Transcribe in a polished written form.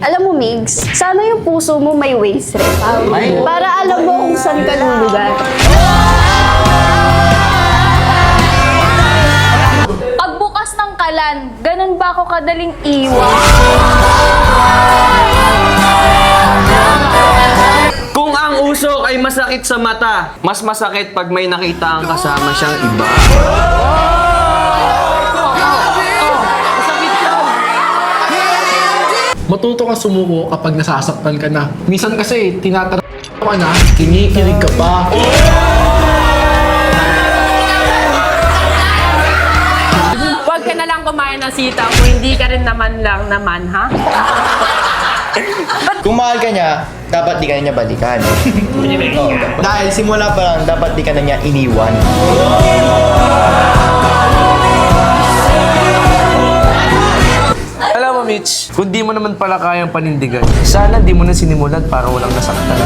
Alam mo, Migs, sana yung puso mo may waist rep. Para alam mo kung saan ka lulugar. Pagbukas ng kalan, ganun ba ako kadaling iwan? Kung ang usok ay masakit sa mata, mas masakit pag may nakita ang kasama siyang iba. Matuto ka sumuko kapag nasasaktan ka na. Minsan kasi, tinatanong ka na, kinikilig ka pa. Huwag ka na lang kumain ng sitaw kung hindi ka rin naman, ha? Kung mahal ka niya, dapat di ka na niya balikan. Oo. Dahil simula pa lang, dapat di ka na niya iniwan. Alam mo, Mitch, kung di mo naman pala kayang panindigan, sana di mo na sinimulan para walang nasaktan.